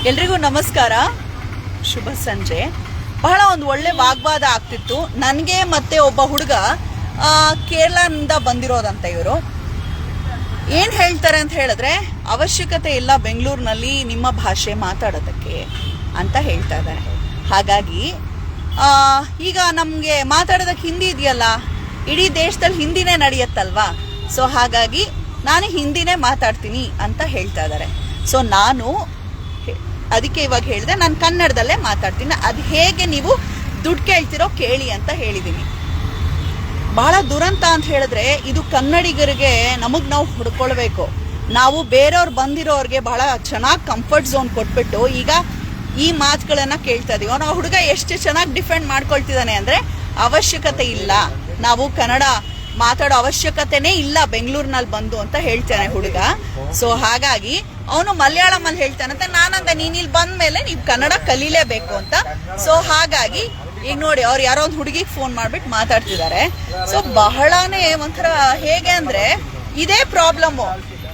ಎಲ್ರಿಗೂ ನಮಸ್ಕಾರ, ಶುಭ ಸಂಜೆ. ಬಹಳ ಒಂದು ಒಳ್ಳೆ ವಾಗ್ವಾದ ಆಗ್ತಿತ್ತು ನನಗೆ ಮತ್ತೆ ಒಬ್ಬ ಹುಡುಗ ಕೇರಳದಿಂದ ಬಂದಿರೋದಂತ. ಇವರು ಏನು ಹೇಳ್ತಾರೆ ಅಂತ ಹೇಳಿದ್ರೆ, ಅವಶ್ಯಕತೆ ಇಲ್ಲ ಬೆಂಗಳೂರಿನಲ್ಲಿ ನಿಮ್ಮ ಭಾಷೆ ಮಾತಾಡೋದಕ್ಕೆ ಅಂತ ಹೇಳ್ತಾ ಇದ್ದಾರೆ. ಹಾಗಾಗಿ ಈಗ ನಮಗೆ ಮಾತಾಡೋದಕ್ಕೆ ಹಿಂದಿ ಇದೆಯಲ್ಲ, ಇಡೀ ದೇಶದಲ್ಲಿ ಹಿಂದಿನೇ ನಡೆಯುತ್ತಲ್ವಾ. ಸೊ ಹಾಗಾಗಿ ನಾನು ಹಿಂದಿನೇ ಮಾತಾಡ್ತೀನಿ ಅಂತ ಹೇಳ್ತಾ ಇದ್ದಾರೆ. ಸೊ ನಾನು ಅದಕ್ಕೆ ಇವಾಗ ಹೇಳಿದೆ, ನಾನು ಕನ್ನಡದಲ್ಲೇ ಮಾತಾಡ್ತೀನಿ, ಅದು ಹೇಗೆ ನೀವು ದುಡ್ಡು ಕೇಳ್ತಿರೋ ಕೇಳಿ ಅಂತ ಹೇಳಿದ್ದೀನಿ. ಬಹಳ ದುರಂತ ಅಂತ ಹೇಳಿದ್ರೆ, ಇದು ಕನ್ನಡಿಗರಿಗೆ ನಮಗೆ ನಾವು ಹುಡ್ಕೊಳ್ಬೇಕು. ನಾವು ಬೇರೆಯವ್ರು ಬಂದಿರೋರಿಗೆ ಬಹಳ ಚೆನ್ನಾಗಿ ಕಂಫರ್ಟ್ ಝೋನ್ ಕೊಟ್ಬಿಟ್ಟು ಈಗ ಈ ಮಾತುಗಳನ್ನ ಕೇಳ್ತಾ ಇದೀವಿ. ನಾವು ಹುಡುಗ ಎಷ್ಟು ಚೆನ್ನಾಗಿ ಡಿಫೆಂಡ್ ಮಾಡ್ಕೊಳ್ತಿದ್ದಾನೆ ಅಂದ್ರೆ, ಅವಶ್ಯಕತೆ ಇಲ್ಲ, ನಾವು ಕನ್ನಡ ಮಾತಾಡೋ ಅವಶ್ಯಕತೆನೇ ಇಲ್ಲ ಬೆಂಗಳೂರಿನಲ್ಲಿ ಬಂದು ಅಂತ ಹೇಳ್ತಾನೆ ಹುಡುಗ. ಸೊ ಹಾಗಾಗಿ ಅವನು ಮಲಯಾಳಮಲ್ಲಿ ಹೇಳ್ತಾನಂತೆ. ನಾನಂದ, ನೀನ್ ಇಲ್ಲಿ ಬಂದ ಮೇಲೆ ನೀವು ಕನ್ನಡ ಕಲೀಲೇಬೇಕು ಅಂತ. ಸೊ ಹಾಗಾಗಿ ಈಗ ನೋಡಿ, ಅವ್ರು ಯಾರೋ ಒಂದು ಹುಡುಗಿಗೆ ಫೋನ್ ಮಾಡ್ಬಿಟ್ಟು ಮಾತಾಡ್ತಿದ್ದಾರೆ. ಸೊ ಬಹಳನೇ ಒಂಥರ ಹೇಗೆ ಅಂದ್ರೆ ಇದೇ ಪ್ರಾಬ್ಲಮ್.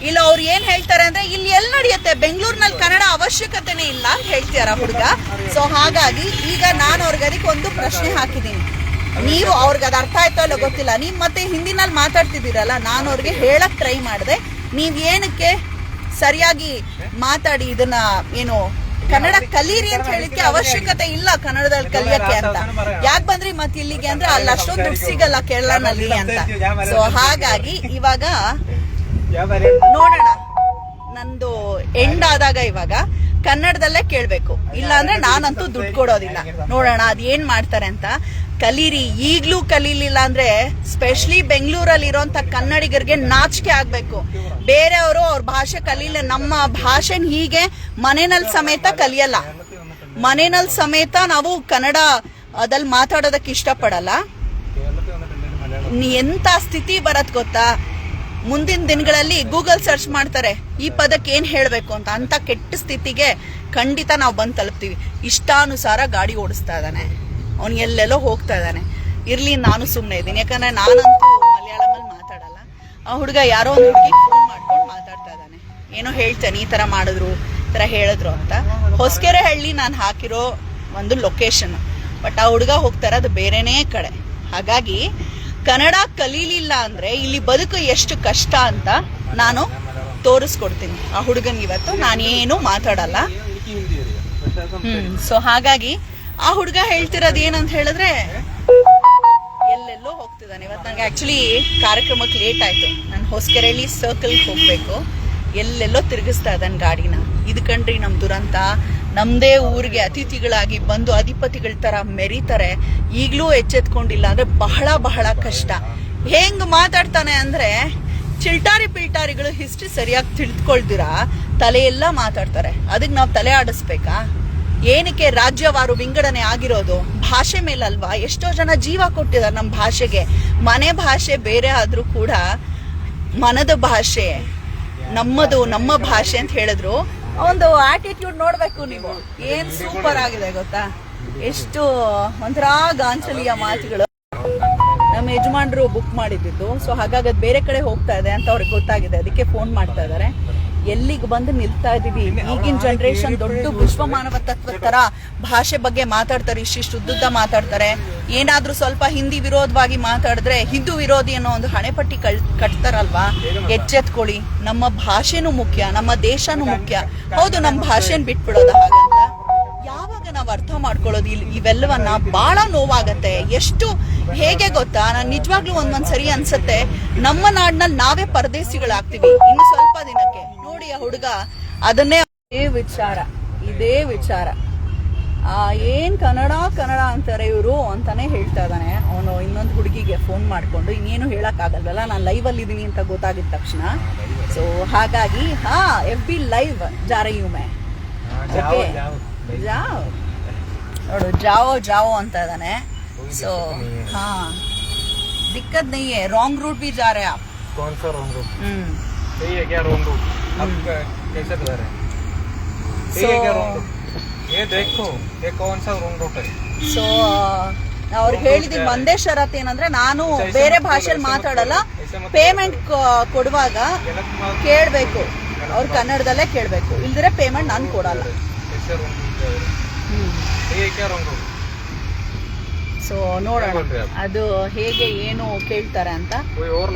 ಇಲ್ಲ ಅವ್ರು ಏನ್ ಹೇಳ್ತಾರೆ ಅಂದ್ರೆ, ಇಲ್ಲಿ ಎಲ್ಲಿ ನಡೆಯುತ್ತೆ, ಬೆಂಗಳೂರಿನಲ್ಲಿ ಕನ್ನಡ ಅವಶ್ಯಕತೆನೇ ಇಲ್ಲ ಅಂತ ಹೇಳ್ತಾರ ಹುಡುಗ. ಸೊ ಹಾಗಾಗಿ ಈಗ ನಾನು ಅವ್ರಿಗೆ ಅದಕ್ಕೆ ಒಂದು ಪ್ರಶ್ನೆ ಹಾಕಿದ್ದೀನಿ. ನೀವು ಅವ್ರಿಗೆ ಅದು ಅರ್ಥ ಆಯ್ತೋ ಇಲ್ಲ ಗೊತ್ತಿಲ್ಲ, ನೀವು ಮತ್ತೆ ಹಿಂದಿನಲ್ಲಿ ಮಾತಾಡ್ತಿದ್ದೀರಲ್ಲ, ನಾನು ಅವ್ರಿಗೆ ಹೇಳಕ್ ಟ್ರೈ ಮಾಡಿದೆ, ನೀವ್ ಏನಕ್ಕೆ ಸರಿಯಾಗಿ ಮಾತಾಡಿ ಇದನ್ನ ಏನು ಕನ್ನಡ ಕಲೀರಿ ಅಂತ ಹೇಳಿಕ್ಕೆ ಅವಶ್ಯಕತೆ ಇಲ್ಲ ಕನ್ನಡದಲ್ಲಿ ಕಲಿಯಕ್ಕೆ ಅಂತ. ಯಾಕೆ ಬಂದ್ರಿ ಮತ್ತೆ ಇಲ್ಲಿಗೆ ಅಂದ್ರೆ, ಅಲ್ಲಿ ಅಷ್ಟೊಂದು ದುಡ್ಡು ಸಿಗಲ್ಲ ಕೇರಳನಲ್ಲಿ ಅಂತ. ಸೊ ಹಾಗಾಗಿ ಇವಾಗ ನೋಡೋಣ, ನಂದು ಎಂಡ್ ಆದಾಗ ಇವಾಗ ಕನ್ನಡದಲ್ಲೇ ಕೇಳ್ಬೇಕು, ಇಲ್ಲ ಅಂದ್ರೆ ನಾನಂತೂ ದುಡ್ಡು ಕೊಡೋದಿಲ್ಲ. ನೋಡೋಣ ಅದ್ ಏನ್ ಮಾಡ್ತಾರೆ ಅಂತ. ಕಲೀರಿ, ಈಗ್ಲೂ ಕಲೀಲಿಲ್ಲ ಅಂದ್ರೆ ಸ್ಪೆಷಲಿ ಬೆಂಗಳೂರಲ್ಲಿ ಇರೋಂತ ಕನ್ನಡಿಗರಿಗೆ ನಾಚಿಕೆ ಆಗ್ಬೇಕು. ಬೇರೆಯವರು ಅವ್ರ ಭಾಷೆ ಕಲೀಲ, ನಮ್ಮ ಭಾಷೆನ ಹೀಗೆ ಮನೆಯಲ್ಲಿ ಸಮೇತ ಕಲಿಯಲ್ಲ. ಮನೆಯಲ್ಲಿ ಸಮೇತ ನಾವು ಕನ್ನಡ ಅದಲ್ಲಿ ಮಾತಾಡೋದಕ್ಕೆ ಇಷ್ಟಪಡಲ್ಲ. ಎಂತ ಸ್ಥಿತಿ ಬರತ್ ಗೊತ್ತಾ, ಮುಂದಿನ ದಿನಗಳಲ್ಲಿ ಗೂಗಲ್ ಸರ್ಚ್ ಮಾಡ್ತಾರೆ ಈ ಪದಕ್ಕೆ ಏನ್ ಹೇಳ್ಬೇಕು ಅಂತ ಕೆಟ್ಟ ಸ್ಥಿತಿಗೆ ಖಂಡಿತ ನಾವು ಬಂದು ತಲುಪ್ತೀವಿ. ಇಷ್ಟಾನುಸಾರ ಗಾಡಿ ಓಡಿಸ್ತಾ ಇದ್ದಾನೆ, ಅವ್ನು ಎಲ್ಲೆಲ್ಲೋ ಹೋಗ್ತಾ ಇದ್ದಾನೆ. ಇರ್ಲಿ, ನಾನು ಸುಮ್ಮನೆ ಇದ್ದೀನಿ, ಯಾಕಂದ್ರೆ ನಾನಂತೂ ಮಲಯಾಳಮಲ್ಲಿ ಮಾತಾಡಲ್ಲ. ಆ ಹುಡುಗ ಯಾರೋ ಒಂದು ಹುಡುಗಿ ಫೋನ್ ಮಾಡ್ಕೊಂಡು ಮಾತಾಡ್ತಾ ಇದ್ದಾನೆ, ಏನೋ ಹೇಳ್ತಾನೆ, ಈ ತರ ಮಾಡಿದ್ರು, ಈ ತರ ಹೇಳಿದ್ರು ಅಂತ. ಹೊಸಕೆರೆ ಹಳ್ಳಿ ನಾನು ಹಾಕಿರೋ ಒಂದು ಲೊಕೇಶನ್, ಬಟ್ ಆ ಹುಡುಗ ಹೋಗ್ತಾರೆ ಅದು ಬೇರೆನೇ ಕಡೆ. ಹಾಗಾಗಿ ಕನ್ನಡ ಕಲೀಲಿಲ್ಲ ಅಂದ್ರೆ ಇಲ್ಲಿ ಬದುಕು ಎಷ್ಟು ಕಷ್ಟ ಅಂತ ನಾನು ತೋರಿಸ್ಕೊಡ್ತೀನಿ ಆ ಹುಡುಗನ್. ಇವತ್ತು ನಾನೇನು ಮಾತಾಡಲ್ಲ. ಸೊ ಹಾಗಾಗಿ ಆ ಹುಡುಗ ಹೇಳ್ತಿರೋದು ಏನಂತ ಹೇಳಿದ್ರೆ, ಎಲ್ಲೆಲ್ಲೋ ಹೋಗ್ತಿದ್ದಾನೆ. ಇವತ್ತು ನನಗೆ ಆಕ್ಚುಲಿ ಕಾರ್ಯಕ್ರಮಕ್ಕೆ ಲೇಟ್ ಆಯ್ತು, ನಾನು ಹೊಸಕೆರೆಹಳ್ಳಿ ಸರ್ಕಲ್ಗೆ ಹೋಗ್ಬೇಕು. ಎಲ್ಲೆಲ್ಲೋ ತಿರುಗಿಸ್ತಾ ಇದ್ದಾನೆ ಗಾಡಿನ. ಇದು ಕಂಡ್ರಿ ನಮ್ ದುರಂತ. ನಮ್ದೇ ಊರಿಗೆ ಅತಿಥಿಗಳಾಗಿ ಬಂದು ಅಧಿಪತಿಗಳ ತರ ಮೆರೀತಾರೆ. ಈಗ್ಲೂ ಎಚ್ಚೆತ್ಕೊಂಡಿಲ್ಲ ಅಂದ್ರೆ ಬಹಳ ಬಹಳ ಕಷ್ಟ. ಹೆಂಗ್ ಮಾತಾಡ್ತಾನೆ ಅಂದ್ರೆ, ಚಿಲ್ಟಾರಿ ಪಿಲ್ಟಾರಿಗಳು ಹಿಸ್ಟ್ರಿ ಸರಿಯಾಗಿ ತಿಳಿದುಕೊಳ್ದಿರಾ ತಲೆಯೆಲ್ಲ ಮಾತಾಡ್ತಾರೆ. ಅದಕ್ಕೆ ನಾವು ತಲೆ ಆಡಿಸ್ಬೇಕಾ? ಏನಕ್ಕೆ ರಾಜ್ಯವಾರು ವಿಂಗಡಣೆ ಆಗಿರೋದು? ಭಾಷೆ ಮೇಲಲ್ವಾ? ಎಷ್ಟೋ ಜನ ಜೀವ ಕೊಟ್ಟಿದ್ದಾರೆ ನಮ್ಮ ಭಾಷೆಗೆ. ಮನೆ ಭಾಷೆ ಬೇರೆ ಆದ್ರೂ ಕೂಡ ಮನದ ಭಾಷೆ ನಮ್ಮದು, ನಮ್ಮ ಭಾಷೆ ಅಂತ ಹೇಳಿದ್ರು. ಒಂದು ಆಟಿಟ್ಯೂಡ್ ನೋಡ್ಬೇಕು ನೀವು, ಏನ್ ಸೂಪರ್ ಆಗಿದೆ ಗೊತ್ತಾ, ಎಷ್ಟು ಒಂಥರ ಗಾಂಚಲಿಯ ಮಾತುಗಳು. ನಮ್ಮ ಯಜಮಾನ್ರು ಬುಕ್ ಮಾಡಿದ್ದು, ಸೊ ಹಾಗಾಗಿ ಅದು ಬೇರೆ ಕಡೆ ಹೋಗ್ತಾ ಇದೆ ಅಂತ ಅವ್ರಿಗೆ ಗೊತ್ತಾಗಿದೆ, ಅದಕ್ಕೆ ಫೋನ್ ಮಾಡ್ತಾ ಇದಾರೆ. ಎಲ್ಲಿಗೆ ಬಂದು ನಿಲ್ತಾ ಇದೀವಿ? ಈಗಿನ ಜನರೇಷನ್ ದೊಡ್ಡ ವಿಶ್ವಮಾನವ ತತ್ವ ತರ ಭಾಷೆ ಬಗ್ಗೆ ಮಾತಾಡ್ತಾರೆ, ಇಷ್ಟಿಷ್ಟು ಉದ್ದುದ್ದ ಮಾತಾಡ್ತಾರೆ. ಏನಾದ್ರೂ ಸ್ವಲ್ಪ ಹಿಂದಿ ವಿರೋಧವಾಗಿ ಮಾತಾಡಿದ್ರೆ ಹಿಂದೂ ವಿರೋಧಿ ಅನ್ನೋ ಒಂದು ಹಣೆಪಟ್ಟಿ ಕಟ್ತಾರಲ್ವಾ. ಎಚ್ಚೆತ್ಕೊಳ್ಳಿ, ನಮ್ಮ ಭಾಷೆನೂ ಮುಖ್ಯ, ನಮ್ಮ ದೇಶನೂ ಮುಖ್ಯ. ಹೌದು, ನಮ್ಮ ಭಾಷೆನ ಬಿಟ್ಬಿಡೋದ ಹಾಗಂತ ಯಾವಾಗ ನಾವು ಅರ್ಥ ಮಾಡ್ಕೊಳ್ಳೋದು ಇವೆಲ್ಲವನ್ನ? ಬಹಳ ನೋವಾಗತ್ತೆ. ಎಷ್ಟು ಹೇಗೆ ಗೊತ್ತಾ, ನಾನು ನಿಜವಾಗ್ಲೂ ಒಂದೊಂದ್ಸರಿ ಅನ್ಸತ್ತೆ, ನಮ್ಮ ನಾಡಿನಲ್ಲಿ ನಾವೇ ಪರದೇಶಿಗಳಾಗ್ತೀವಿ ಇನ್ನು ಸ್ವಲ್ಪ ದಿನಕ್ಕೆ. ನೋಡಿ ಆ ಹುಡುಗ ಅದನ್ನೇ, ಇದೇ ವಿಚಾರ ಏನ್ ಕನ್ನಡ ಅಂತಾರೆ ಇವರು ಅಂತಾನೆ ಹೇಳ್ತಾ ಇದ್ದಾನೆ. ಅವನು ಇನ್ನೊಂದು ಹುಡುಗಿಗೆ ಫೋನ್ ಮಾಡ್ಕೊಂಡು, ಇನ್ನೇನು ಹೇಳಕ್ ಆಗಲ್ವಲ್ಲ, ನಾನು ಲೈವ್ ಅಲ್ಲಿ ಇದೀನಿ ಅಂತ ಗೊತ್ತಾಗಿದ ತಕ್ಷಣ. ಸೊ ಹಾಗಾಗಿ FB ಲೈವ್ ಜಾ ರಹಿ ಹೂಂ ಮೈ. ಓಕೆ, ನೋಡು, ಜಾವೋ ಅಂತ ಇದ್ದಾನೆ. ಸೊ दिक्कत नहीं है, रॉन्ग रूट भी जा रहे हैं आप. कौन सा रॉन्ग रूट? सही है क्या रॉन्ग रूट? आप कैसे बता रहे हैं? सही है क्या रॉन्ग रूट? ये देखो, ये कौन सा रॉन्ग रूट है? ಸೊ ಅವ್ರಿಗೆ ಹೇಳಿದೀನಿ, ಒಂದೇ ಷರತ್ ಏನಂದ್ರೆ, ನಾನು ಬೇರೆ ಭಾಷೆಯಲ್ಲಿ ಮಾತಾಡಲ್ಲ, ಪೇಮೆಂಟ್ ಕೊಡುವಾಗ ಕೇಳ್ಬೇಕು, ಅವ್ರು ಕನ್ನಡದಲ್ಲೇ ಕೇಳ್ಬೇಕು, ಇಲ್ದಿರೆ ಪೇಮೆಂಟ್ ನಾನು ಕೊಡಲ್ಲ. कैसे रॉन्ग रूट जा रहे हैं ये क्या रॉन्ग रूट ಸೊ ನೋಡೋಣ ಅದು ಹೇಗೆ ಏನು ಕೇಳ್ತಾರೆ ಅಂತ.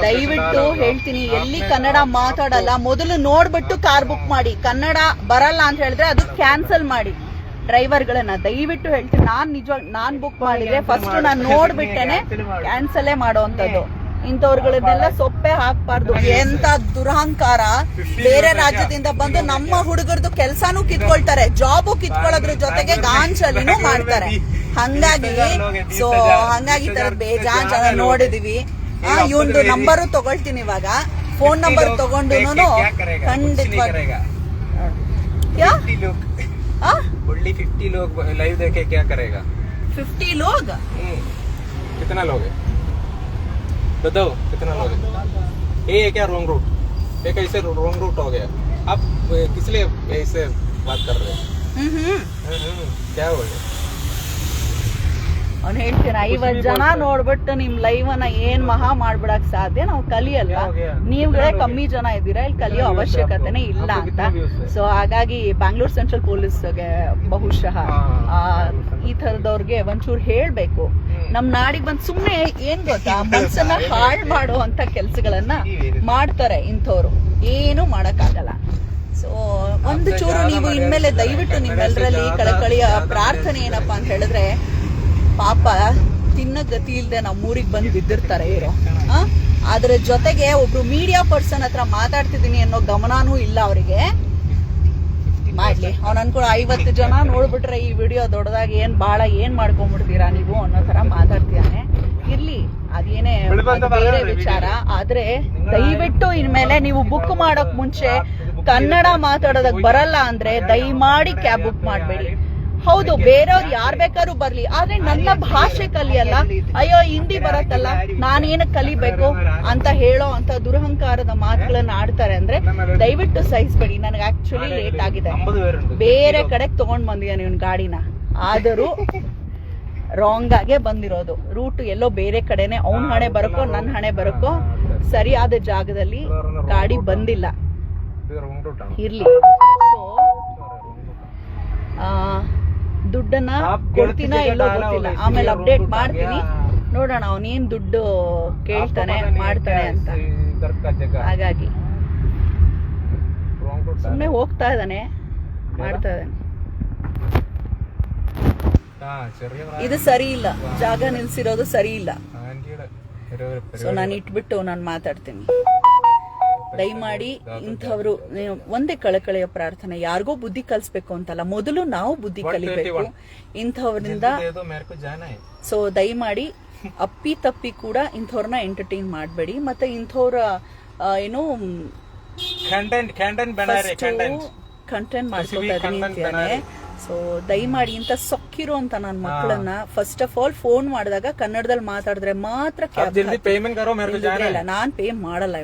ದಯವಿಟ್ಟು ಹೇಳ್ತೀನಿ, ಎಲ್ಲಿ ಕನ್ನಡ ಮಾತಾಡಲ್ಲ ಮೊದಲು ನೋಡ್ಬಿಟ್ಟು ಕಾರ್ ಬುಕ್ ಮಾಡಿ. ಕನ್ನಡ ಬರಲ್ಲ ಅಂತ ಹೇಳಿದ್ರೆ ಅದು ಕ್ಯಾನ್ಸಲ್ ಮಾಡಿ. ಡ್ರೈವರ್ಗಳನ್ನ ದಯವಿಟ್ಟು ಹೇಳ್ತೀನಿ, ನಾನ್ ಬುಕ್ ಮಾಡಿದ್ರೆ ಫಸ್ಟ್ ನಾನು ನೋಡ್ಬಿಟ್ಟೇನೆ ಕ್ಯಾನ್ಸಲೇ ಮಾಡೋವಂಥದ್ದು. ಇಂಥವ್ರುಗಳನ್ನೆಲ್ಲ ಸೊಪ್ಪೆ ಹಾಕ್ಬಾರ್ದು. ಎಂತ ದುರಹಂಕಾರ. ಬೇರೆ ರಾಜ್ಯದಿಂದ ಬಂದು ನಮ್ಮ ಹುಡುಗರದು ಕೆಲ್ಸಾನು ಕಿತ್ಕೊಳ್ತಾರೆ, ಜಾಬು ಕಿತ್ಕೊಳ್ಳೋದ್ರ ಜೊತೆಗೆ ಗಾಂಚಲಿನೂ ಮಾಡ್ತಾರೆ. ಹಂಗಾಗಿ ಈ ತರ ಬೇಜಾನ್ ಜನ ನೋಡಿದೀವಿ. ಇವಂದು ನಂಬರು ತಗೊಳ್ತೀನಿ ಇವಾಗ. ಫೋನ್ ನಂಬರ್ ತಗೊಂಡು ಖಂಡಿತವಾಗಿ 50 लोग लाइव देखे क्या करेगा? 50 लोग? कितना लोग है बताओ, कितना लोग है? ये क्या रॉन्ग रूट? ये कैसे रॉन्ग रूट हो गया? आप किस लिए ऐसे बात कर रहे हैं? क्या हो गया? ಅವ್ನು ಹೇಳ್ತೀರ 50 ಜನ ನೋಡ್ಬಿಟ್ಟು ನಿಮ್ ಲೈವ್ ಅನ್ನ ಏನ್ ಮಹಾ ಮಾಡ್ಬಿಡಕ್ ಸಾಧ್ಯ? ನಾವು ಕಲಿಯಲ್ವಾ? ನೀವುಗಳೇ ಕಮ್ಮಿ ಜನ ಇದ್ದೀರಾ, ಇಲ್ಲಿ ಕಲಿಯೋ ಅವಶ್ಯಕತೆನೇ ಇಲ್ಲ ಅಂತ. ಸೊ ಹಾಗಾಗಿ ಬ್ಯಾಂಗ್ಳೂರ್ ಸೆಂಟ್ರಲ್ ಪೊಲೀಸ್ಗೆ ಬಹುಶಃ ಈ ತರದವ್ರಿಗೆ ಒಂಚೂರು ಹೇಳ್ಬೇಕು. ನಮ್ ನಾಡಿಗೆ ಬಂದ್ ಸುಮ್ನೆ ಏನ್ ಗೊತ್ತಾ, ಮನ್ಸನ್ನ ಹಾಳ್ ಮಾಡುವಂತ ಕೆಲ್ಸಗಳನ್ನ ಮಾಡ್ತಾರೆ ಇಂಥವ್ರು. ಏನು ಮಾಡಕ್ಕಾಗಲ್ಲ. ಸೊ ಒಂದು ಚೂರು ನೀವು ಇನ್ಮೇಲೆ ದಯವಿಟ್ಟು ನಿಮ್ಮೆಲ್ಲರಲ್ಲಿ ಕಳಕಳಿಯ ಪ್ರಾರ್ಥನೆ ಏನಪ್ಪಾ ಅಂತ ಹೇಳಿದ್ರೆ, ಪಾಪ ತಿನ್ನ ಗತಿ ಇಲ್ದೆ ನಮ್ಮೂರಿಗೆ ಬಂದು ಬಿದ್ದಿರ್ತಾರೆ ಇವರು. ಅದ್ರ ಜೊತೆಗೆ ಒಬ್ರು ಮೀಡಿಯಾ ಪರ್ಸನ್ ಹತ್ರ ಮಾತಾಡ್ತಿದ್ದೀನಿ ಅನ್ನೋ ಗಮನನೂ ಇಲ್ಲ ಅವರಿಗೆ. ಮಾಡ್ಲಿ, ಅವ್ನು ಅನ್ಕೊಂಡು 50 ಜನ ನೋಡ್ಬಿಟ್ರೆ ಈ ವಿಡಿಯೋ ದೊಡ್ಡದಾಗಿ ಏನ್ ಮಾಡ್ಕೊಂಡ್ಬಿಡ್ತೀರಾ ನೀವು ಅನ್ನೋ ತರ ಮಾತಾಡ್ತಿದ್ದಾನೆ. ಇರ್ಲಿ, ಅದೇನೇ ಬೇರೆ ವಿಚಾರ. ಆದ್ರೆ ದಯವಿಟ್ಟು ಇನ್ಮೇಲೆ ನೀವು ಬುಕ್ ಮಾಡೋಕ್ ಮುಂಚೆ ಕನ್ನಡ ಮಾತಾಡೋದಕ್ ಬರಲ್ಲ ಅಂದ್ರೆ ದಯಮಾಡಿ ಕ್ಯಾಬ್ ಬುಕ್ ಮಾಡ್ಬೇಡಿ. ಹೌದು, ಬೇರೆಯವ್ರು ಯಾರ್ ಬೇಕಾದ್ರೂ ಬರ್ಲಿ, ಆದ್ರೆ ನನ್ನ ಭಾಷೆ ಕಲಿಯಲ್ಲ, ಅಯ್ಯೋ ಹಿಂದಿ ಬರತ್ತಲ್ಲ ನಾನೇನಕ್ಕೆ ಕಲಿಬೇಕು ಅಂತ ಹೇಳೋ ಅಂತ ದುರಹಂಕಾರದ ಮಾತುಗಳನ್ನ ಆಡ್ತಾರೆ ಅಂದ್ರೆ ದಯವಿಟ್ಟು ಸಹಿಸ್ಬೇಡಿ. ನನಗೆ ಆಕ್ಚುಲಿ ಲೇಟ್ ಆಗಿದೆ, ಬೇರೆ ಕಡೆಗೆ ತಗೊಂಡ್ ಬಂದಿದ್ದಾನೆ ಇವನ್ ಗಾಡಿನ. ಆದರೂ ರಾಂಗ್ ಆಗೇ ಬಂದಿರೋದು. ರೂಟ್ ಎಲ್ಲೋ ಬೇರೆ ಕಡೆನೆ. ಅವ್ನ ಹಣೆ ಬರಕೋ ನನ್ನ ಹಣೆ ಬರಕೋ ಸರಿಯಾದ ಜಾಗದಲ್ಲಿ ಗಾಡಿ ಬಂದಿಲ್ಲ. ಇರ್ಲಿ, ಸೊ ದುಡ್ಡನ್ನ ಕೊಡ್ತೀನ ಎಲ್ಲೋ ಗೊತ್ತಿಲ್ಲ, ಆಮೇಲೆ ಅಪ್ಡೇಟ್ ಮಾಡ್ತೀನಿ. ನೋಡೋಣ ಅವನೇನ್ ದುಡ್ಡು ಕೇಳ್ತಾನೆ ಮಾಡ್ತಾನೆ ಅಂತ. ಹಾಗಾಗಿ ಸುಮ್ಮನೆ ಹೋಗ್ತಾ ಇದ್ದಾನೆ, ಮಾಡ್ತಾ ಇದ್ದಾನೆ. ಇದು ಸರಿ ಇಲ್ಲ, ಜಾಗ ನಿಲ್ಸಿರೋದು ಸರಿ ಇಲ್ಲ. ಸೊ ನಾನು ಇಟ್ಬಿಟ್ಟು ನಾನು ಮಾತಾಡ್ತೀನಿ. ದಯಮಾಡಿ ಇಂಥವ್ರು ಒಂದೇ ಕಳಕಳಿಯ ಪ್ರಾರ್ಥನೆ, ಯಾರಿಗೋ ಬುದ್ಧಿ ಕಲಿಸ್ಬೇಕು ಅಂತಲ್ಲ, ಮೊದಲು ನಾವು ಬುದ್ಧಿ ಕಲಿಬೇಕು ಇಂಥವ್ರಿಂದ. ಸೊ ದಯಮಾಡಿ ಅಪ್ಪಿ ತಪ್ಪಿ ಕೂಡ ಇಂಥವ್ರನ್ನ ಎಂಟರ್ಟೈನ್ ಮಾಡಬೇಡಿ. ಮತ್ತೆ ಇಂಥವ್ರ ಏನು ಕಂಟೆಂಟ್ ಮಾಡ್ಕೊತಾ ಇದೀನಿ ಅಂತಾನೆ. ಸೊ ದಯಮಾಡಿ ಇಂಥ ಸೊಕ್ಕಿರೋ ಅಂತ ನನ್ನ ಮಕ್ಕಳನ್ನ ಫಸ್ಟ್ ಆಫ್ ಆಲ್ ಫೋನ್ ಮಾಡಿದಾಗ ಕನ್ನಡದಲ್ಲಿ ಮಾತಾಡಿದ್ರೆ ಮಾತ್ರ ಕ್ಯಾಬ್. ನಾನ್ ಪೇ ಮಾಡಲ್ಲ.